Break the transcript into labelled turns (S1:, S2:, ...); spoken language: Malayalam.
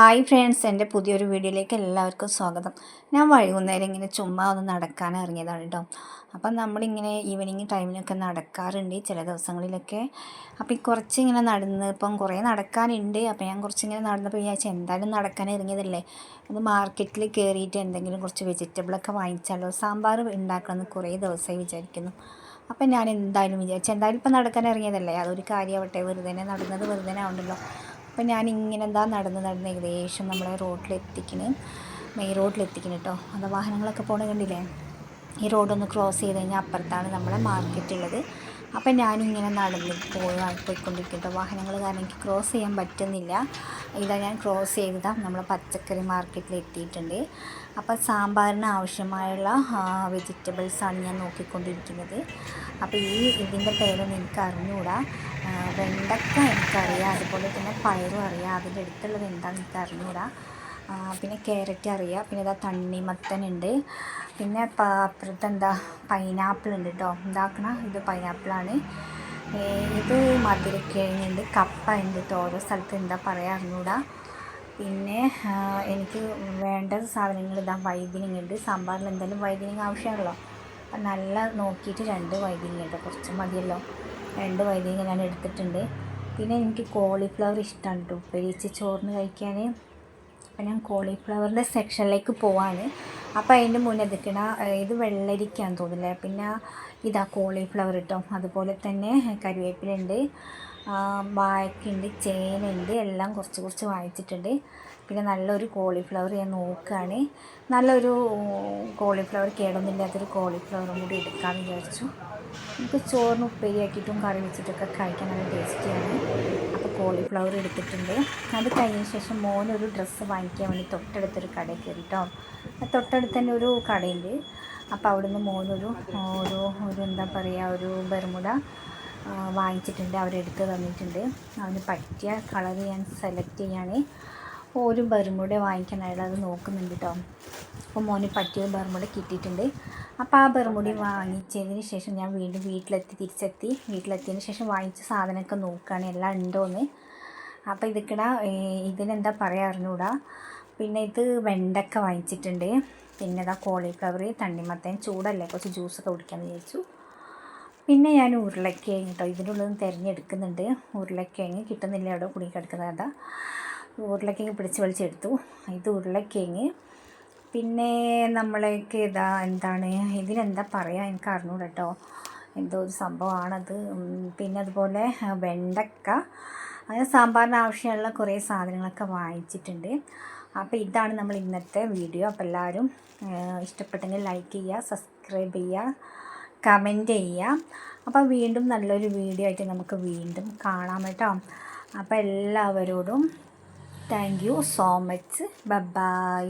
S1: ഹായ് ഫ്രണ്ട്സ്, എൻ്റെ പുതിയൊരു വീഡിയോയിലേക്ക് എല്ലാവർക്കും സ്വാഗതം. ഞാൻ വൈകുന്നേരം ഇങ്ങനെ ചുമ്മാ ഒന്ന് നടക്കാൻ ഇറങ്ങിയതാണ് കേട്ടോ. അപ്പം നമ്മളിങ്ങനെ ഈവനിങ് ടൈമിലൊക്കെ നടക്കാറുണ്ട് ചില ദിവസങ്ങളിലൊക്കെ. അപ്പം ഈ കുറച്ചിങ്ങനെ നടന്ന് ഇപ്പം കുറേ നടക്കാനുണ്ട്. അപ്പം ഞാൻ കുറച്ചിങ്ങനെ നടന്നപ്പോൾ വിചാരിച്ചു എന്തായാലും നടക്കാൻ ഇറങ്ങിയതല്ലേ, ഒന്ന് മാർക്കറ്റിൽ കയറിയിട്ട് എന്തെങ്കിലും കുറച്ച് വെജിറ്റബിളൊക്കെ വാങ്ങിച്ചാലോ, സാമ്പാർ ഉണ്ടാക്കണമെന്ന് കുറേ ദിവസമായി വിചാരിക്കുന്നു. അപ്പം ഞാൻ എന്തായാലും വിചാരിച്ചു എന്തായാലും ഇപ്പം നടക്കാൻ ഇറങ്ങിയതല്ലേ, അതൊരു കാര്യമാവട്ടെ, വെറുതെ നടന്നത് വെറുതെ ആവണ്ടല്ലോ. അപ്പം ഞാനിങ്ങനെ എന്താ നടന്ന് ഏകദേശം നമ്മളെ മെയിൻ റോഡിലെത്തിക്കണം കേട്ടോ. അത് വാഹനങ്ങളൊക്കെ പോകണ കണ്ടില്ലേ. ഈ റോഡൊന്ന് ക്രോസ് ചെയ്ത് കഴിഞ്ഞാൽ അപ്പുറത്താണ് നമ്മളെ മാർക്കറ്റ് ഉള്ളത്. അപ്പം ഞാനിങ്ങനെ നടന്ന് പോയിക്കൊണ്ടിരിക്കും. വാഹനങ്ങൾ കാരണം എനിക്ക് ക്രോസ് ചെയ്യാൻ പറ്റുന്നില്ല. ഇതാ ഞാൻ ക്രോസ് ചെയ്തതാണ് നമ്മളെ പച്ചക്കറി മാർക്കറ്റിൽ എത്തിയിട്ടുണ്ട്. അപ്പോൾ സാമ്പാറിന് ആവശ്യമായുള്ള വെജിറ്റബിൾസാണ് ഞാൻ നോക്കിക്കൊണ്ടിരിക്കുന്നത്. അപ്പോൾ ഇതിൻ്റെ പേരൊന്നും എനിക്ക് അറിഞ്ഞുകൂടാ. വെണ്ടക്ക എനിക്കറിയാം, അതുപോലെ തന്നെ പയറും അറിയാം. അതിൻ്റെ അടുത്തുള്ളത് എന്താണെന്ന് എനിക്ക് അറിഞ്ഞുകൂടാ. പിന്നെ ക്യാരറ്റ് അറിയാം, പിന്നെ ഇതാ തണ്ണിമത്തനുണ്ട്, പിന്നെ അപ്പുറത്ത് എന്താ പൈനാപ്പിൾ ഉണ്ട് കേട്ടോ. ഇത് പൈനാപ്പിളാണ്. ഇത് മധുരക്കിഴങ്ങുണ്ട്, കപ്പ ഉണ്ട് കേട്ടോ. ഓരോ സ്ഥലത്ത് എന്താ പറയുക അറിഞ്ഞുകൂടാ. പിന്നെ എനിക്ക് വേണ്ട സാധനങ്ങൾ ഇതാ വൈദ്യനങ്ങ ഉണ്ട്. സാമ്പാറിൽ എന്തായാലും വൈദ്യനങ്ങ ആവശ്യമാണല്ലോ. അപ്പം നല്ല നോക്കിയിട്ട് 2 വൈദ്യനങ്ങ കേട്ടോ, കുറച്ച് മതിയല്ലോ. 2 വൈദ്യനങ്ങ ഞാൻ എടുത്തിട്ടുണ്ട്. പിന്നെ എനിക്ക് കോളിഫ്ലവർ ഇഷ്ടമാണ് കേട്ടോ, ഉപ്പേരിച്ച് ചോറിന് കഴിക്കാൻ. അപ്പം ഞാൻ കോളിഫ്ലവറിൻ്റെ സെക്ഷനിലേക്ക് പോവാണ്. അപ്പോൾ അതിൻ്റെ മുന്നേ ഇത് വെള്ളരിക്കാന്ന് തോന്നില്ലേ. പിന്നെ ഇതാ കോളിഫ്ലവർ കേട്ടോ, അതുപോലെ തന്നെ കരിവേപ്പിലുണ്ട്, വാഴയ്ക്കുണ്ട്, ചേനയുണ്ട്, എല്ലാം കുറച്ച് കുറച്ച് വാങ്ങിച്ചിട്ടുണ്ട്. പിന്നെ നല്ലൊരു കോളിഫ്ലവർ ഞാൻ നോക്കുകയാണ്. നല്ലൊരു കോളിഫ്ലവർ, കേടൊന്നുമില്ലാത്തൊരു കോളിഫ്ലവറും കൂടി എടുക്കാമെന്ന് വിചാരിച്ചു. നമുക്ക് ചോറിന് ഉപ്പേരിയാക്കിയിട്ടും കറി വെച്ചിട്ടൊക്കെ കഴിക്കാൻ നല്ല ടേസ്റ്റിയാണ്. അപ്പോൾ കോളിഫ്ലവർ എടുത്തിട്ടുണ്ട്. അത് കഴിഞ്ഞ ശേഷം മോനൊരു ഡ്രസ്സ് വാങ്ങിക്കാൻ വേണ്ടി തൊട്ടടുത്തൊരു കടയിൽ കയറി കേട്ടോ. തൊട്ടടുത്ത് തന്നെ ഒരു കടയുണ്ട്. അപ്പോൾ അവിടുന്ന് മോനൊരു എന്താ പറയുക, ഒരു ബർമുഡ വാങ്ങിച്ചിട്ടുണ്ട്. അവരെടുത്ത് തന്നിട്ടുണ്ട്. അവന് പറ്റിയ കളർ ഞാൻ സെലക്ട് ചെയ്യാണ്. ഒരു ബർമുഡ വാങ്ങിക്കാൻ അയാൾ അത് നോക്കുന്നുണ്ട് കേട്ടോ. അപ്പോൾ മോന് പറ്റിയ ബർമുഡ കിട്ടിയിട്ടുണ്ട്. അപ്പോൾ ആ ബർമുഡ വാങ്ങിച്ചതിന് ശേഷം ഞാൻ വീണ്ടും വീട്ടിലെത്തിയതിന് ശേഷം വാങ്ങിച്ച സാധനമൊക്കെ നോക്കുകയാണ് എല്ലാം ഉണ്ടോയെന്ന്. അപ്പോൾ ഇതിനെന്താ പറയുക അറിഞ്ഞുകൂടാ. പിന്നെ ഇത് വെണ്ടക്ക വാങ്ങിച്ചിട്ടുണ്ട്. പിന്നെ ഇതാ കോളിഫ്ലവർ, തണ്ണിമത്തൻ, ചൂടല്ലേ കുറച്ച് ജ്യൂസൊക്കെ കുടിക്കാമെന്ന് വിചാരിച്ചു. പിന്നെ ഞാൻ ഉരുളക്കിഴങ്ങ് കേട്ടോ, ഇതിനുള്ളതും തിരഞ്ഞെടുക്കുന്നുണ്ട്. ഉരുളക്കിഴങ്ങ് കിട്ടുന്നില്ല, അവിടെ കുടുങ്ങി കിടക്കുന്നത്. അതാ ഉരുളക്കിഴങ്ങ് പിടിച്ച് വലിച്ചെടുത്തു. ഇത് ഉരുളക്കിഴങ്ങ്. പിന്നെ നമ്മളേക്ക് ഇതിനെന്താ പറയുക എനിക്ക് അറിഞ്ഞൂട കേട്ടോ, എന്തോ ഒരു സംഭവമാണത്. പിന്നെ അതുപോലെ വെണ്ടക്ക, അങ്ങനെ സാമ്പാറിന് ആവശ്യമുള്ള കുറേ സാധനങ്ങളൊക്കെ വാങ്ങിച്ചിട്ടുണ്ട്. അപ്പോൾ ഇതാണ് നമ്മൾ ഇന്നത്തെ വീഡിയോ. അപ്പോൾ എല്ലാവരും ഇഷ്ടപ്പെട്ടെങ്കിൽ ലൈക്ക് ചെയ്യുക, സബ്സ്ക്രൈബ് ചെയ്യുക, കമൻറ്റ് ചെയ്യുക. അപ്പോൾ വീണ്ടും നല്ലൊരു വീഡിയോ ആയിട്ട് നമുക്ക് വീണ്ടും കാണാം കേട്ടോ. അപ്പോൾ എല്ലാവരോടും thank you so much. By.